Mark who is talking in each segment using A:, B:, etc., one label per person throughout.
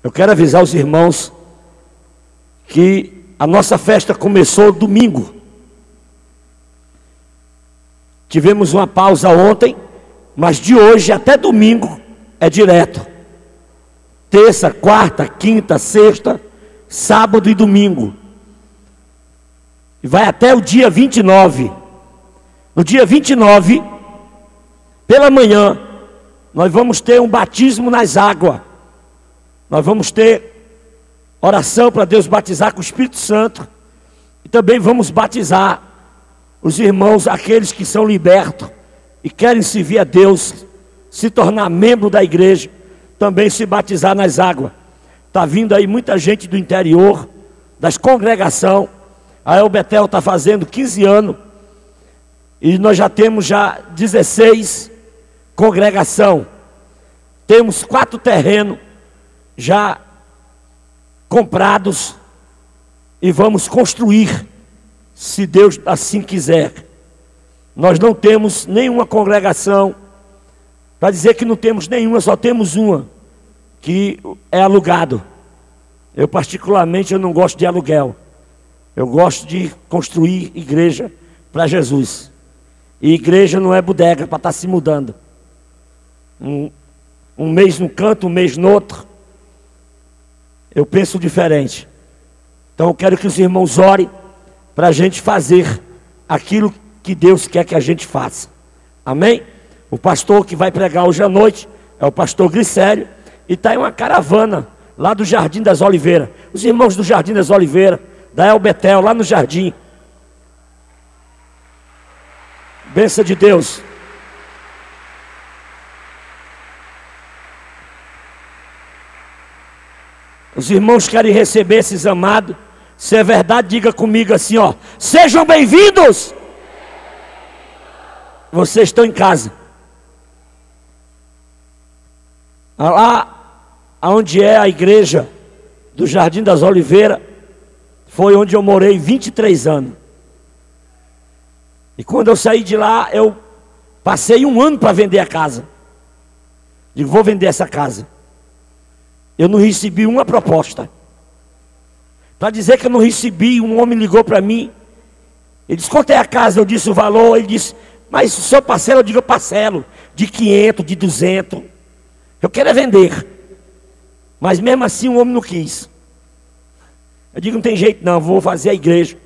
A: Eu quero avisar os irmãos que a nossa festa começou domingo. Tivemos uma pausa ontem, mas de hoje até domingo é direto. Terça, quarta, quinta, sexta, sábado e domingo. E vai até o dia 29. No dia 29, pela manhã, nós vamos ter um batismo nas águas. Nós vamos ter oração para Deus batizar com o Espírito Santo. E também vamos batizar os irmãos, aqueles que são libertos e querem servir a Deus, se tornar membro da igreja, também se batizar nas águas. Está vindo aí muita gente do interior, das congregações. A El Betel está fazendo 15 anos. E nós já temos 16 congregação. Temos 4 terrenos já comprados. E vamos construir, se Deus assim quiser. Nós não temos nenhuma congregação. Para dizer que não temos nenhuma, só temos uma, que é alugado. Eu particularmente eu não gosto de aluguel. Eu gosto de construir igreja para Jesus. E igreja não é bodega para estar se mudando. Um mês num canto, um mês no outro. Eu penso diferente. Então eu quero que os irmãos orem para a gente fazer aquilo que Deus quer que a gente faça. Amém? O pastor que vai pregar hoje à noite é o pastor Glicério. E está em uma caravana lá do Jardim das Oliveiras. Os irmãos do Jardim das Oliveiras, da El Betel, lá no jardim. Bênção de Deus. Os irmãos querem receber esses amados. Se é verdade, diga comigo assim, ó: sejam bem-vindos. Vocês estão em casa. Lá onde é a igreja do Jardim das Oliveiras, foi onde eu morei 23 anos. E quando eu saí de lá, eu passei 1 ano para vender a casa. Digo, vou vender essa casa. Eu não recebi uma proposta. Para dizer que eu não recebi, um homem ligou para mim. Ele disse, quanto é a casa? Eu disse o valor. Ele disse, mas o senhor parcela? Eu digo, eu parcelo. De 500, de 200. Eu quero é vender. Mas mesmo assim o homem não quis. Eu digo, não tem jeito não, vou fazer a igreja.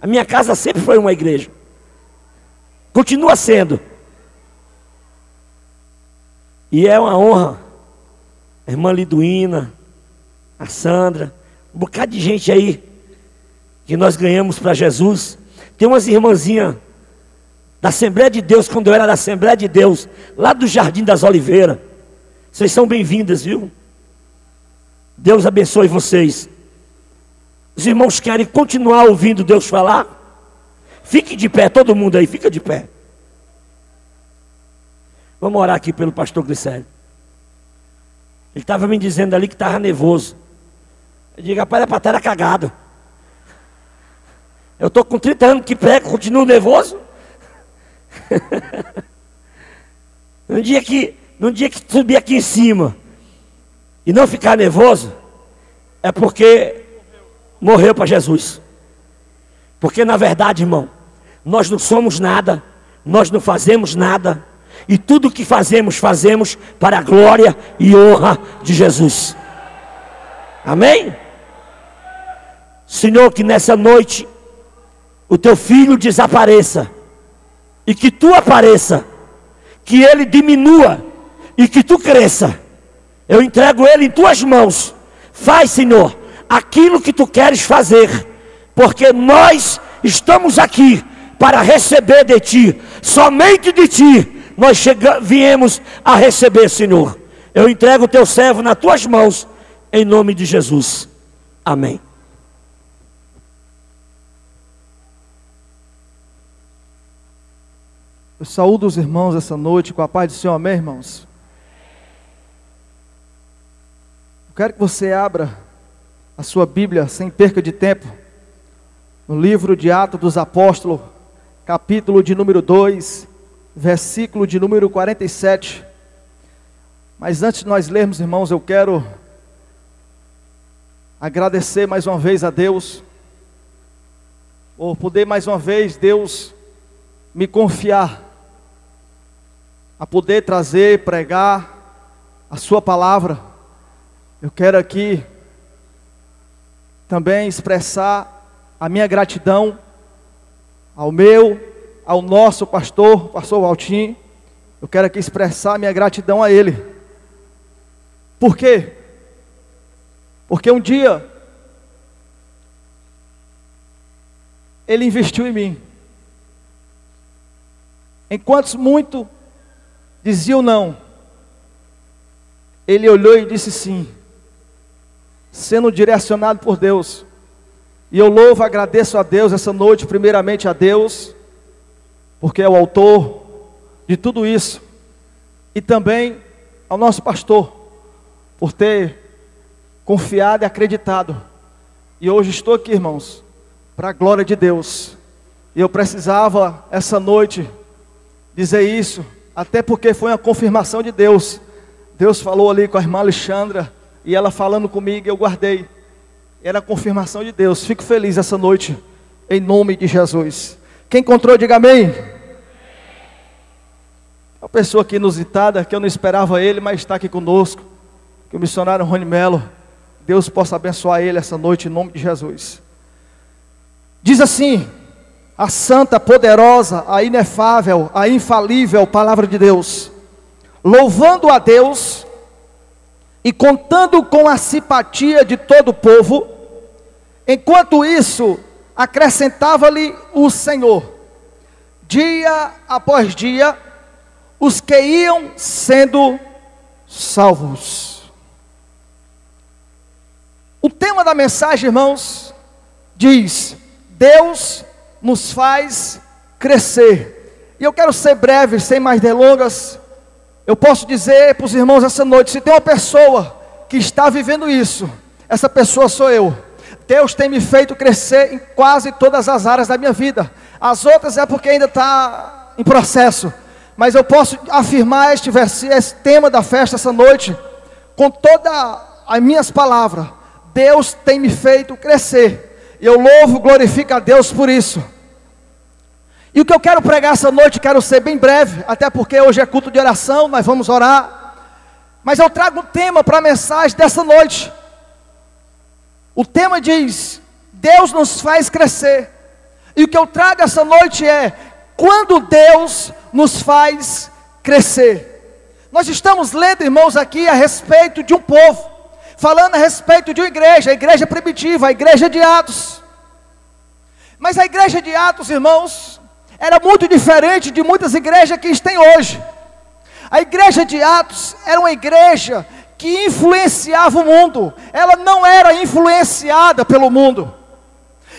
A: A minha casa sempre foi uma igreja. Continua sendo. E é uma honra. A irmã Liduína, a Sandra, um bocado de gente aí que nós ganhamos para Jesus. Tem umas irmãzinhas da Assembleia de Deus, quando eu era da Assembleia de Deus, lá do Jardim das Oliveiras. Vocês são bem-vindas, viu? Deus abençoe vocês. Os irmãos querem continuar ouvindo Deus falar? Fique de pé, todo mundo aí, fica de pé. Vamos orar aqui pelo pastor Glicério. Ele estava me dizendo ali que estava nervoso. Eu digo, rapaz, é para estar cagado. Eu estou com 30 anos que prego, continuo nervoso. No dia que subir aqui em cima e não ficar nervoso, é porque morreu para Jesus. Porque na verdade, irmão, nós não somos nada, nós não fazemos nada, e tudo que fazemos, fazemos para a glória e honra de Jesus. Amém? Senhor, que nessa noite o teu filho desapareça e que tu apareça, que ele diminua e que tu cresça. Eu entrego ele em tuas mãos. Faz, Senhor, aquilo que tu queres fazer, porque nós estamos aqui para receber de ti. Somente de ti nós viemos a receber, Senhor. Eu entrego o teu servo nas tuas mãos, em nome de Jesus. Amém.
B: Eu saúdo os irmãos essa noite com a paz do Senhor, amém, irmãos? Eu quero que você abra a sua Bíblia sem perca de tempo, no livro de Atos dos Apóstolos, capítulo de número 2, versículo de número 47. Mas antes de nós lermos, irmãos, eu quero agradecer mais uma vez a Deus, por poder mais uma vez, Deus, me confiar, a poder trazer, pregar a sua palavra. Eu quero aqui também expressar a minha gratidão ao nosso pastor Valtim. Eu quero aqui expressar a minha gratidão a ele. Por quê? Porque um dia ele investiu em mim. Enquanto muito diziam não, ele olhou e disse sim, sendo direcionado por Deus. E eu louvo, agradeço a Deus essa noite, primeiramente a Deus, porque é o autor de tudo isso, e também ao nosso pastor, por ter confiado e acreditado. E hoje estou aqui, irmãos, para a glória de Deus. E eu precisava essa noite dizer isso, até porque foi uma confirmação de Deus. Deus falou ali com a irmã Alexandra, e ela falando comigo, eu guardei. Era a confirmação de Deus. Fico feliz essa noite, em nome de Jesus. Quem encontrou, diga amém. Uma pessoa aqui inusitada, que eu não esperava ele, mas está aqui conosco, que o missionário Rony Melo. Deus possa abençoar ele essa noite, em nome de Jesus. Diz assim, a santa, poderosa, a inefável, a infalível palavra de Deus: louvando a Deus e contando com a simpatia de todo o povo, enquanto isso acrescentava-lhe o Senhor, dia após dia, os que iam sendo salvos. O tema da mensagem, irmãos, diz: Deus nos faz crescer. E eu quero ser breve, sem mais delongas. Eu posso dizer para os irmãos essa noite, se tem uma pessoa que está vivendo isso, essa pessoa sou eu. Deus tem me feito crescer em quase todas as áreas da minha vida. As outras é porque ainda está em processo. Mas eu posso afirmar esse tema da festa essa noite, com todas as minhas palavras. Deus tem me feito crescer. E eu louvo, glorifico a Deus por isso. E o que eu quero pregar essa noite, quero ser bem breve, até porque hoje é culto de oração, nós vamos orar. Mas eu trago um tema para a mensagem dessa noite. O tema diz: Deus nos faz crescer. E o que eu trago essa noite é: quando Deus nos faz crescer. Nós estamos lendo, irmãos, aqui a respeito de um povo, falando a respeito de uma igreja, a igreja primitiva, a igreja de Atos. Mas a igreja de Atos, irmãos, era muito diferente de muitas igrejas que tem hoje. A igreja de Atos era uma igreja que influenciava o mundo. Ela não era influenciada pelo mundo.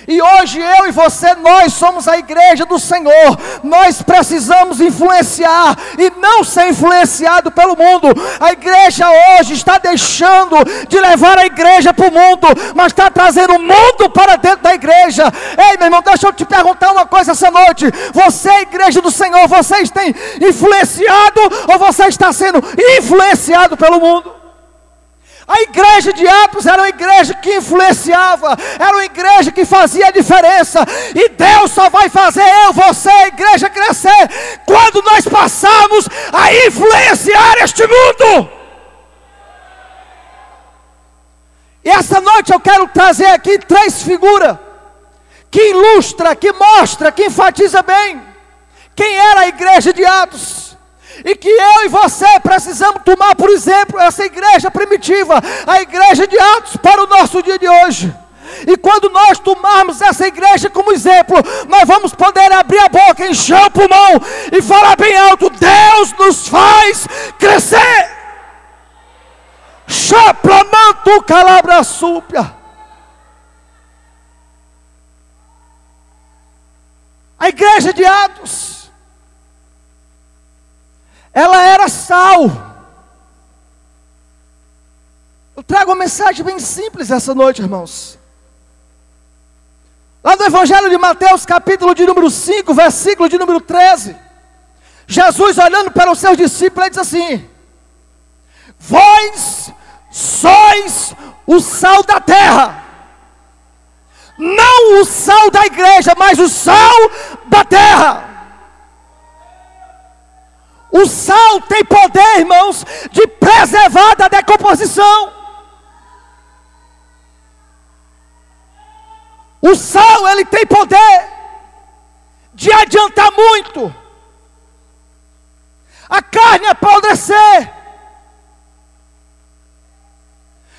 B: E hoje eu e você, nós somos a igreja do Senhor. Nós precisamos influenciar e não ser influenciado pelo mundo. A igreja hoje está deixando de levar a igreja para o mundo, mas está trazendo o mundo para dentro da igreja. Ei, meu irmão, deixa eu te perguntar uma coisa essa noite. Você é a igreja do Senhor, vocês têm influenciado ou você está sendo influenciado pelo mundo? A igreja de Atos era uma igreja que influenciava, era uma igreja que fazia a diferença. E Deus só vai fazer eu, você, a igreja crescer quando nós passarmos a influenciar este mundo. E essa noite eu quero trazer aqui 3 figuras que ilustra, que mostra, que enfatiza bem quem era a igreja de Atos. E que eu e você precisamos tomar, por exemplo, essa igreja primitiva, a igreja de Atos, para o nosso dia de hoje. E quando nós tomarmos essa igreja como exemplo, nós vamos poder abrir a boca, encher o pulmão e falar bem alto: Deus nos faz crescer. Chaplamanto calabra súpia. A igreja de Atos, ela era sal. Eu trago uma mensagem bem simples essa noite, irmãos. Lá no Evangelho de Mateus, capítulo de número 5, versículo de número 13. Jesus, olhando para os seus discípulos, ele diz assim: vós sois o sal da terra. Não o sal da igreja, mas o sal da terra. O sal tem poder, irmãos, de preservar da decomposição. O sal, ele tem poder de adiantar muito. A carne apodrecer.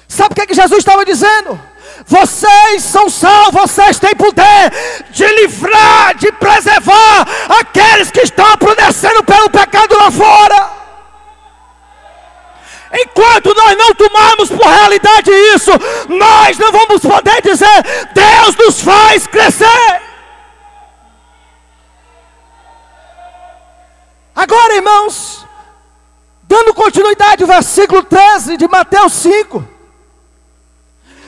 B: Sabe o que Jesus estava dizendo? Vocês são sal, vocês têm poder de livrar, de preservar aqueles que estão apodrecendo pelo pecado lá fora. Enquanto nós não tomarmos por realidade isso, nós não vamos poder dizer: Deus nos faz crescer. Agora, irmãos, dando continuidade ao versículo 13 de Mateus 5,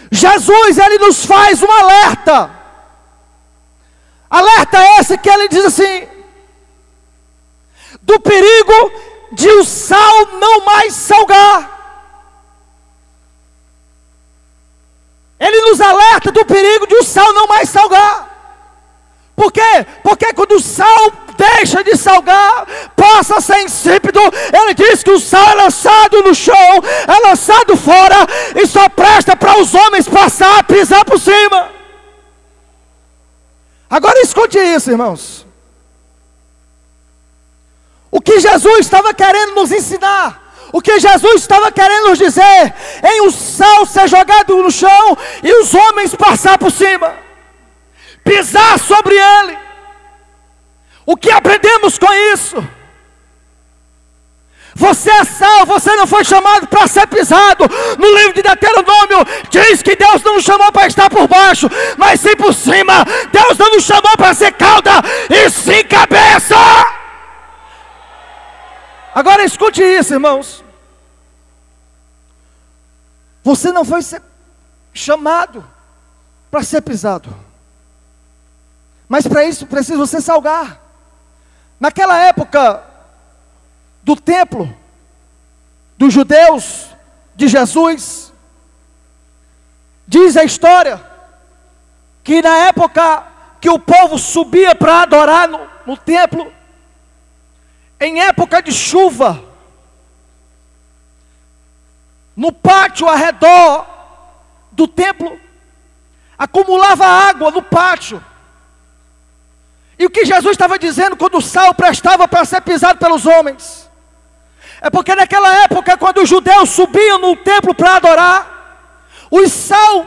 B: Jesus, ele nos faz um alerta. Alerta esse que ele diz assim: do perigo de o sal não mais salgar. Ele nos alerta do perigo de o sal não mais salgar. Por quê? Porque quando o sal deixa de salgar, passa a ser insípido. Ele diz que o sal é lançado no chão, é lançado fora, e só presta para os homens passar, pisar por cima. Agora escute isso, irmãos. O que Jesus estava querendo nos ensinar, o que Jesus estava querendo nos dizer, em o sal ser jogado no chão e os homens passar por cima, pisar sobre ele. O que aprendemos com isso? Você é sal, você não foi chamado para ser pisado. No livro de Deuteronômio diz que Deus não nos chamou para estar por baixo, mas sim por cima. Deus não nos chamou para ser cauda, e sim cabeça. Agora escute isso, irmãos. Você não foi chamado para ser pisado, mas para isso precisa você salgar. Naquela época do templo dos judeus de Jesus, diz a história que na época que o povo subia para adorar no templo, em época de chuva, no pátio ao redor do templo, acumulava água no pátio. E o que Jesus estava dizendo quando o sal prestava para ser pisado pelos homens? É porque naquela época, quando os judeus subiam no templo para adorar, o sal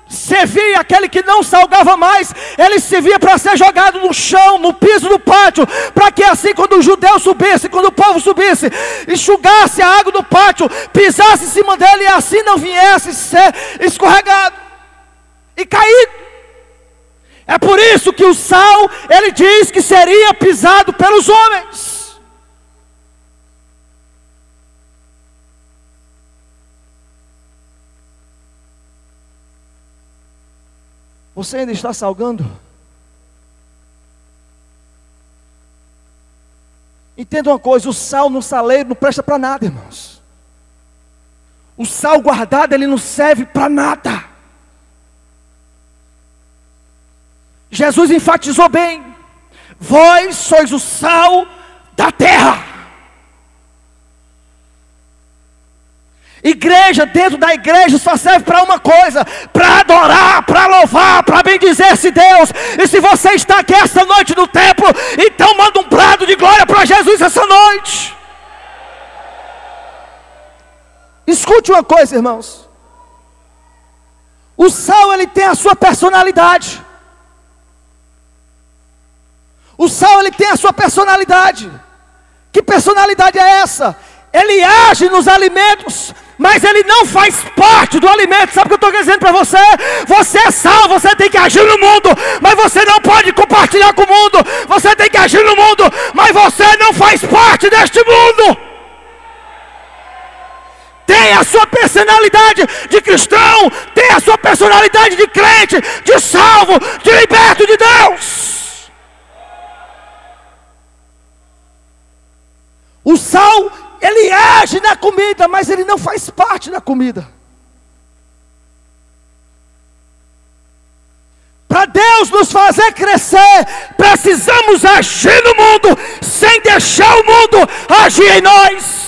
B: servia, aquele que não salgava mais, ele servia para ser jogado no chão, no piso do pátio, para que assim quando o judeu subisse, quando o povo subisse, enxugasse a água do pátio, pisasse em cima dele e assim não viesse ser escorregado e caído. É por isso que o sal, ele diz que seria pisado pelos homens. Você ainda está salgando? Entenda uma coisa, o sal no saleiro não presta para nada, irmãos. O sal guardado, ele não serve para nada. Jesus enfatizou bem: vós sois o sal da terra. Igreja, dentro da igreja só serve para uma coisa: para adorar, para louvar, para bendizer-se Deus. E se você está aqui esta noite no templo, então manda um brado de glória para Jesus essa noite. Escute uma coisa, irmãos. O sal, ele tem a sua personalidade. O sal, ele tem a sua personalidade. Que personalidade é essa? Ele age nos alimentos, mas ele não faz parte do alimento. Sabe o que eu estou dizendo para você? Você é sal, você tem que agir no mundo, mas você não pode compartilhar com o mundo. Você tem que agir no mundo, mas você não faz parte deste mundo. Tem a sua personalidade de cristão, tem a sua personalidade de crente, de salvo, de liberto de Deus. O sal, ele age na comida, mas ele não faz parte da comida. Para Deus nos fazer crescer, precisamos agir no mundo, sem deixar o mundo agir em nós.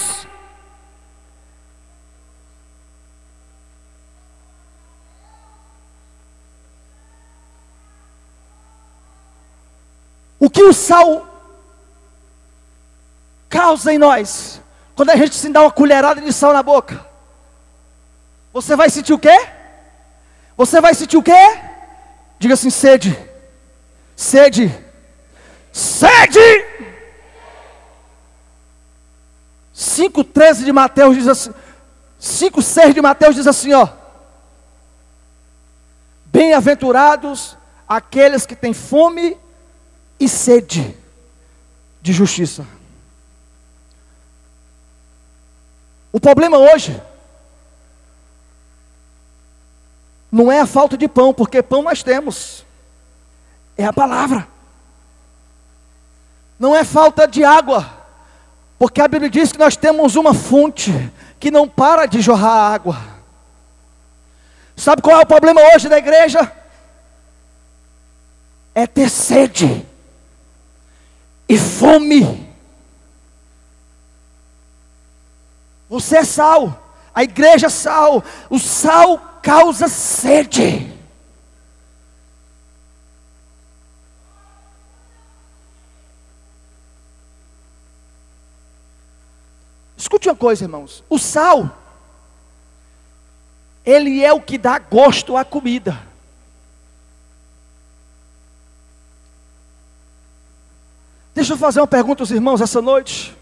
B: O que o sal causa em nós, quando a gente se dá uma colherada de sal na boca, você vai sentir o quê? Você vai sentir o quê? Diga assim: sede, sede, sede. 5,13 de Mateus diz assim, 5,6 de Mateus diz assim, ó: bem-aventurados aqueles que têm fome e sede de justiça. O problema hoje não é a falta de pão, porque pão nós temos, é a palavra. Não é falta de água, porque a Bíblia diz que nós temos uma fonte que não para de jorrar água. Sabe qual é o problema hoje da igreja? É ter sede e fome. Você é sal, a igreja é sal, o sal causa sede. Escute uma coisa, irmãos, o sal, ele é o que dá gosto à comida. Deixa eu fazer uma pergunta aos irmãos essa noite.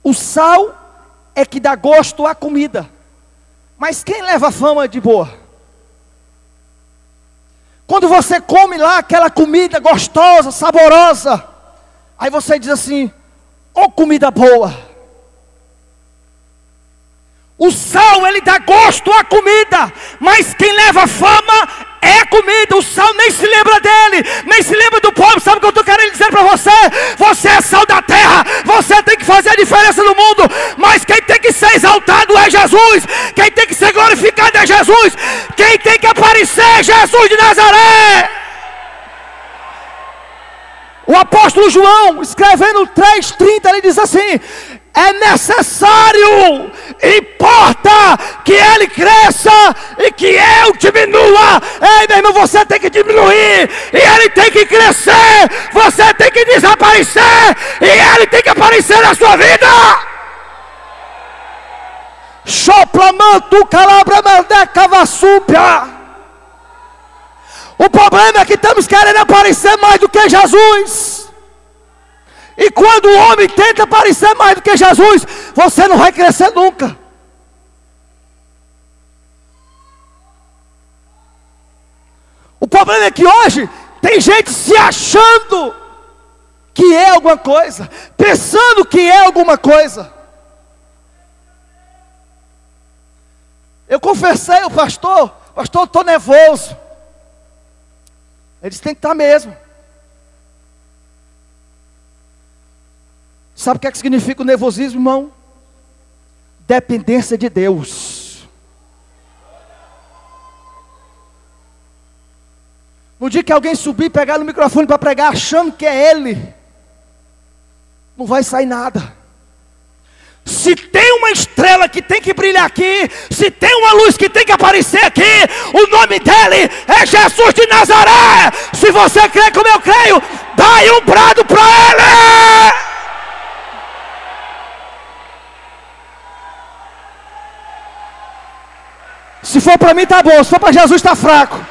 B: O sal é que dá gosto à comida, mas quem leva a fama de boa? Quando você come lá aquela comida gostosa, saborosa, aí você diz assim: ô comida boa. O sal, ele dá gosto à comida, mas quem leva fama é a comida. O sal nem se lembra dele, nem se lembra do povo. Sabe o que eu estou querendo dizer para você? Você é sal da terra, você tem que fazer a diferença no mundo, mas quem tem que ser exaltado é Jesus, quem tem que ser glorificado é Jesus, quem tem que aparecer é Jesus de Nazaré. O apóstolo João, escrevendo 3,30, ele diz assim: é necessário, importa que ele cresça e que eu diminua. Ei, meu irmão, você tem que diminuir e ele tem que crescer. Você tem que desaparecer e ele tem que aparecer na sua vida. Choplamantu calabra mandeca vassúpia. O problema é que estamos querendo aparecer mais do que Jesus. E quando o homem tenta aparecer mais do que Jesus, você não vai crescer nunca. O problema é que hoje tem gente se achando que é alguma coisa, pensando que é alguma coisa. Eu confessei ao pastor, eu estou nervoso. Ele disse: tem que estar mesmo. Sabe o que é que significa o nervosismo, irmão? Dependência de Deus. No dia que alguém subir e pegar no microfone para pregar achando que é ele, não vai sair nada. Se tem uma estrela que tem que brilhar aqui, se tem uma luz que tem que aparecer aqui, o nome dele é Jesus de Nazaré. Se você crê como eu creio, dá aí um brado para ele. Se for para mim tá bom, se for para Jesus tá fraco.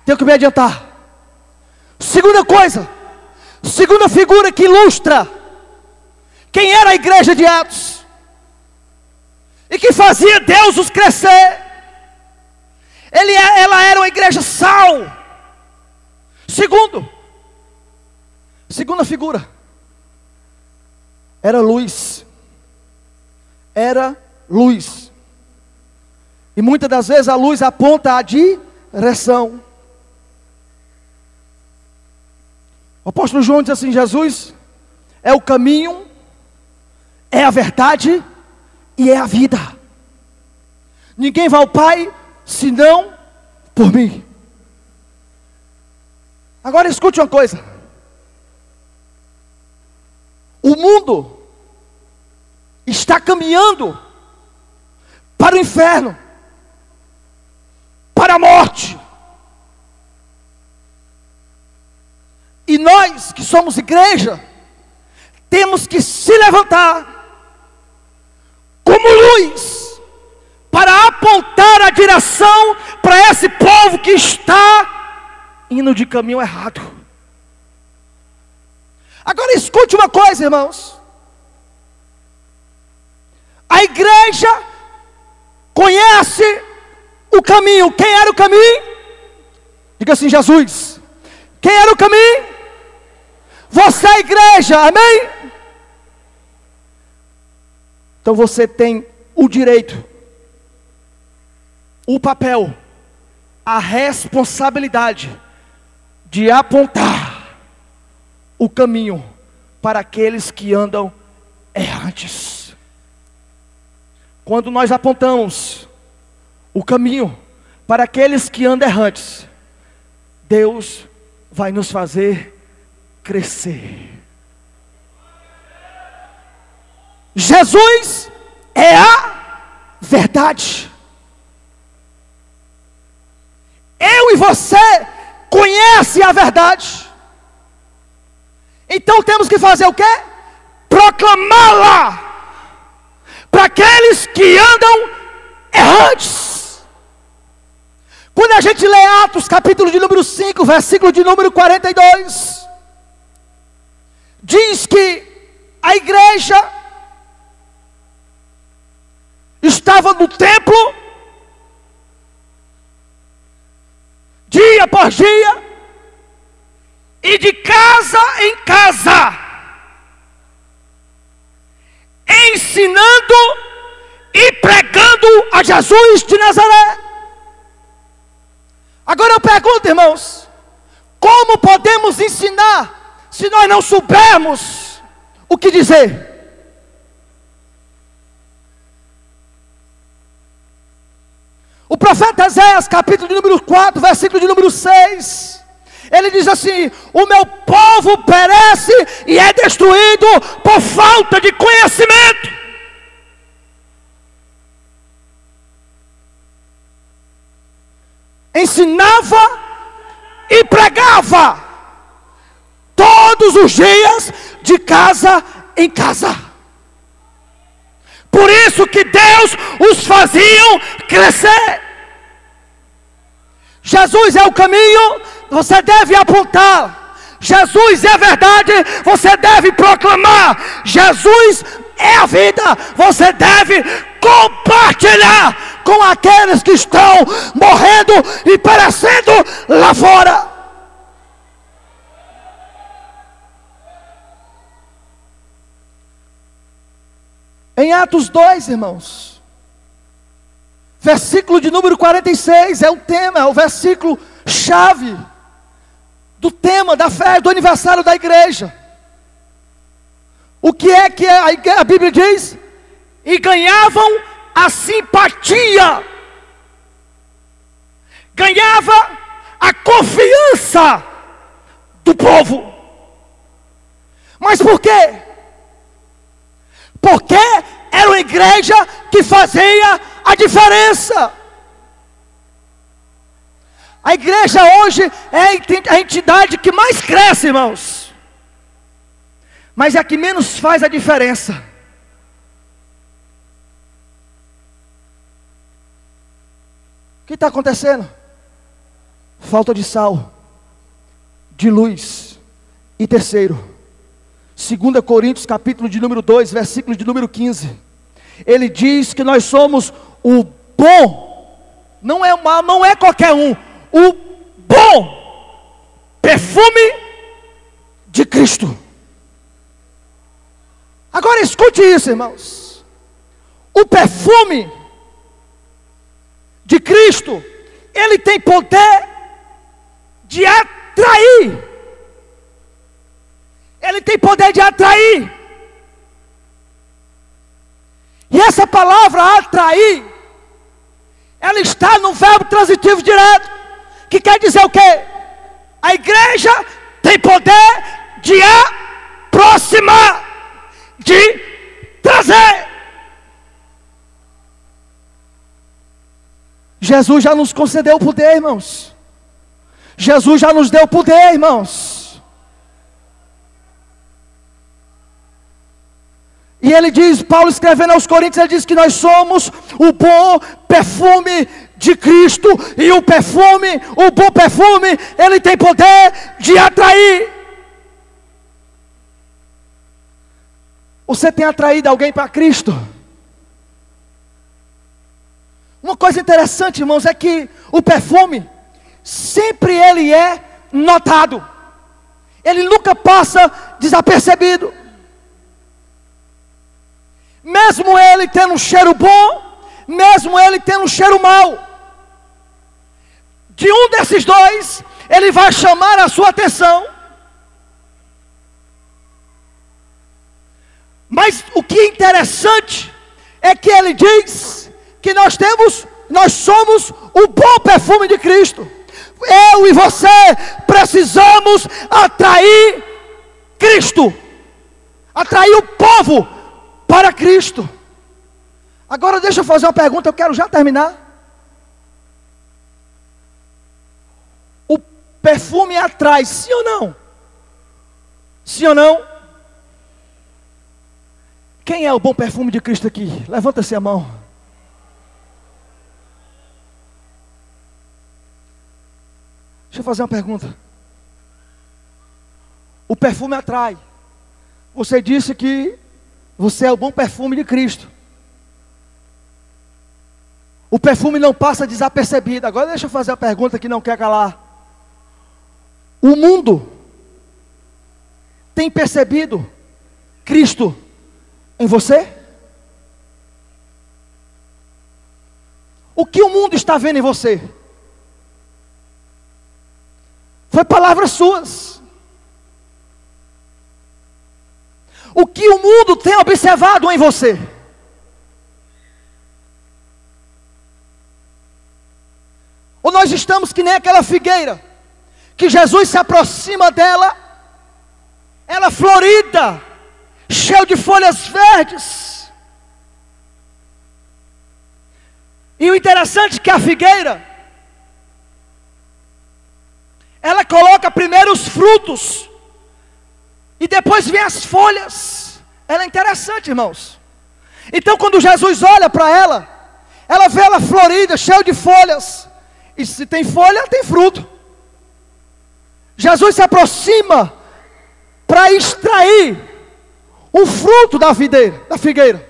B: Tenho que me adiantar. Segunda coisa, segunda figura que ilustra quem era a igreja de Atos e que fazia Deus os crescer. Ela era uma igreja sal. Segunda figura, era luz. Era luz. E muitas das vezes a luz aponta a direção. O apóstolo João diz assim: Jesus é o caminho, é a verdade e é a vida. Ninguém vai ao Pai senão por mim. Agora escute uma coisa. O mundo está caminhando para o inferno, para a morte. E nós que somos igreja, temos que se levantar como luz, para apontar a direção para esse povo que está indo de caminho errado. Agora escute uma coisa, irmãos. A igreja conhece o caminho. Quem era o caminho? Diga assim: Jesus. Quem era o caminho? Você é a igreja, amém? Então você tem o direito, o papel, a responsabilidade de apontar o caminho para aqueles que andam errantes. Quando nós apontamos o caminho para aqueles que andam errantes, Deus vai nos fazer crescer. Jesus é a verdade. Eu e você conhece a verdade. Então temos que fazer o quê? Proclamá-la para aqueles que andam errantes. Quando a gente lê Atos, capítulo de número 5, versículo de número 42, diz que a igreja estava no templo, dia após dia, e de casa em casa, ensinando e pregando a Jesus de Nazaré. Agora eu pergunto, irmãos, como podemos ensinar se nós não soubermos o que dizer? O profeta Esaias, capítulo de número 4, versículo de número 6, ele diz assim: o meu povo perece e é destruído por falta de conhecimento. Ensinava e pregava todos os dias, de casa em casa. Por isso que Deus os fazia crescer. Jesus é o caminho, você deve apontar. Jesus é a verdade, você deve proclamar. Jesus é a vida, você deve compartilhar com aqueles que estão morrendo e perecendo lá fora. Em Atos 2, irmãos, versículo de número 46, é o tema, é o versículo chave do tema da fé, do aniversário da igreja. O que é que a Bíblia diz? E ganhavam a simpatia, ganhava a confiança do povo. Mas por quê? Porque era uma igreja que fazia a diferença. A igreja hoje é a entidade que mais cresce, irmãos, mas é a que menos faz a diferença. O que está acontecendo? Falta de sal, de luz. E terceiro, 2 Coríntios capítulo de número 2, versículo de número 15. Ele diz que nós somos o bom, não é o mal, não é qualquer um, o bom perfume de Cristo. Agora escute isso, irmãos. O perfume de Cristo, ele tem poder de atrair palavra atrair, ela está no verbo transitivo direto, que quer dizer o quê? A igreja tem poder de aproximar, de trazer. Jesus já nos concedeu o poder, irmãos. Jesus já nos deu poder, irmãos. E ele diz, Paulo escrevendo aos Coríntios, ele diz que nós somos o bom perfume de Cristo. E o bom perfume, ele tem poder de atrair. Você tem atraído alguém para Cristo? Uma coisa interessante, irmãos, é que o perfume, sempre ele é notado. Ele nunca passa desapercebido. Mesmo ele tendo um cheiro bom, mesmo ele tendo um cheiro mau, de um desses dois, ele vai chamar a sua atenção. Mas o que é interessante é que ele diz que nós somos o bom perfume de Cristo. Eu e você precisamos atrair Cristo, atrair o povo para Cristo. Agora deixa eu fazer uma pergunta, eu quero já terminar. O perfume atrai, sim ou não? Sim ou não? Quem é o bom perfume de Cristo aqui? Levanta-se a mão. Deixa eu fazer uma pergunta. O perfume atrai. Você disse que você é o bom perfume de Cristo. O perfume não passa desapercebido. Agora deixa eu fazer a pergunta que não quer calar. O mundo tem percebido Cristo em você? O que o mundo está vendo em você? Foi palavras suas. O que o mundo tem observado em você? Ou nós estamos que nem aquela figueira, que Jesus se aproxima dela, ela florida, cheia de folhas verdes. E o interessante é que a figueira, ela coloca primeiro os frutos, e depois vem as folhas. Ela é interessante, irmãos. Então quando Jesus olha para ela, ela vê ela florida, cheia de folhas. E se tem folha, tem fruto. Jesus se aproxima para extrair o fruto da figueira.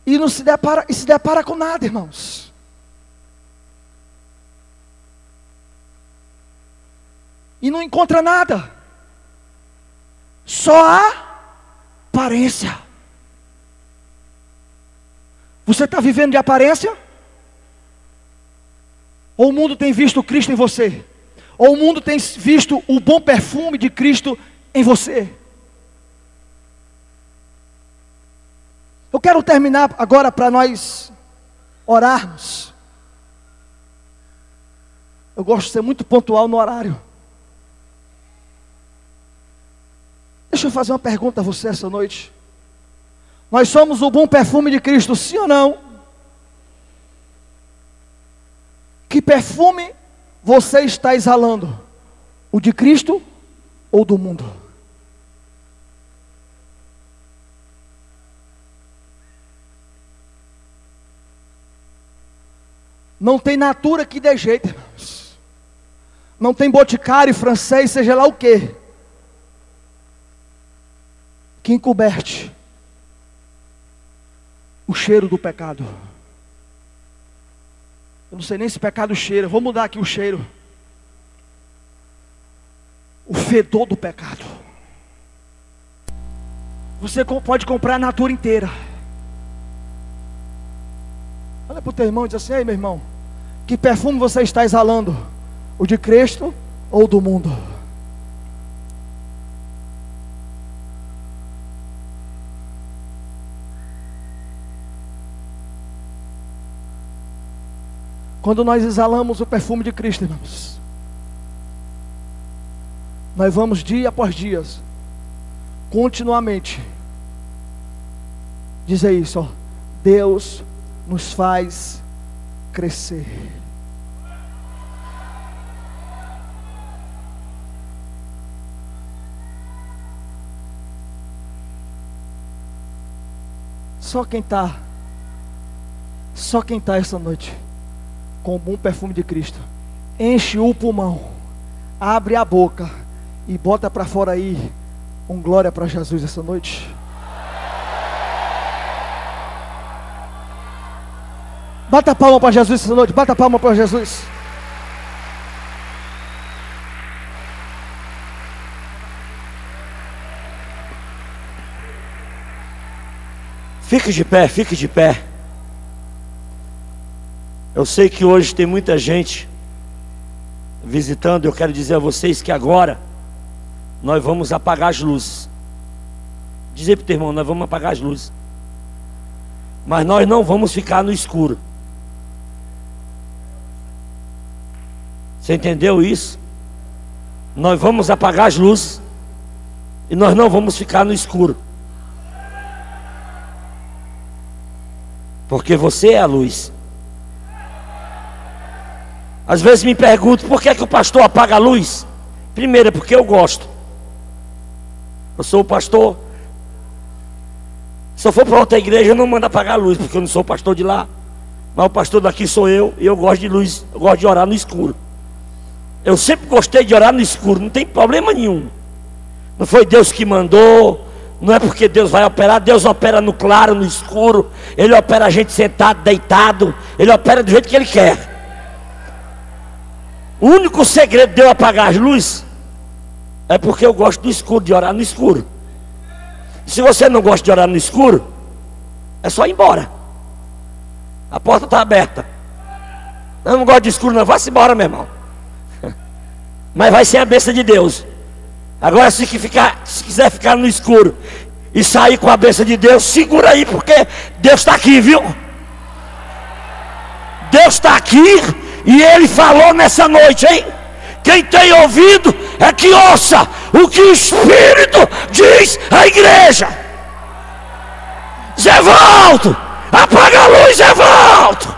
B: E não se depara com nada, irmãos. E não encontra nada. Só a aparência. Você está vivendo de aparência? Ou o mundo tem visto Cristo em você? Ou o mundo tem visto o bom perfume de Cristo em você? Eu quero terminar agora para nós orarmos. Eu gosto de ser muito pontual no horário. Deixa eu fazer uma pergunta a você essa noite. Nós somos o bom perfume de Cristo, sim ou não? Que perfume você está exalando? O de Cristo ou do mundo? Não tem natura que dê jeito, irmãos. Não tem boticário francês, seja lá o quê, que encoberte o cheiro do pecado. Eu não sei nem se pecado cheira. Vou mudar aqui o cheiro. O fedor do pecado. Você pode comprar a natura inteira. Olha para o teu irmão e diz assim: ei, meu irmão, que perfume você está exalando? O de Cristo ou do mundo? Quando nós exalamos o perfume de Cristo, irmãos, nós vamos dia após dia, continuamente, dizer isso, ó: Deus nos faz crescer. Só quem está essa noite com o bom perfume de Cristo, enche o pulmão, abre a boca e bota para fora aí um glória para Jesus essa noite. Bata a palma para Jesus essa noite, bata a palma para Jesus.
A: Fique de pé, fique de pé. Eu sei que hoje tem muita gente visitando. Eu quero dizer a vocês que agora nós vamos apagar as luzes. Dizer para o teu irmão: nós vamos apagar as luzes. Mas nós não vamos ficar no escuro. Você entendeu isso? Nós vamos apagar as luzes e nós não vamos ficar no escuro. Porque você é a luz. Às vezes me pergunto: por que o pastor apaga a luz? Primeiro, é porque eu gosto. Eu sou o pastor. Se eu for para outra igreja, eu não mando apagar a luz, porque eu não sou o pastor de lá. Mas o pastor daqui sou eu, e eu gosto de luz. Eu gosto de orar no escuro. Eu sempre gostei de orar no escuro, não tem problema nenhum. Não foi Deus que mandou. Não é porque Deus vai operar. Deus opera no claro, no escuro. Ele opera a gente sentado, deitado. Ele opera do jeito que Ele quer. O único segredo de eu apagar as luzes é porque eu gosto do escuro, de orar no escuro. Se você não gosta de orar no escuro, é só ir embora. A porta está aberta. Eu não gosto de escuro não, vá-se embora, meu irmão. Mas vai ser a bênção de Deus. Agora se quiser ficar no escuro e sair com a bênção de Deus, segura aí, porque Deus está aqui, viu? Deus está aqui e Ele falou nessa noite, hein? Quem tem ouvido é que ouça o que o Espírito diz à igreja. Zé Valdo, apaga a luz, Zé Valdo.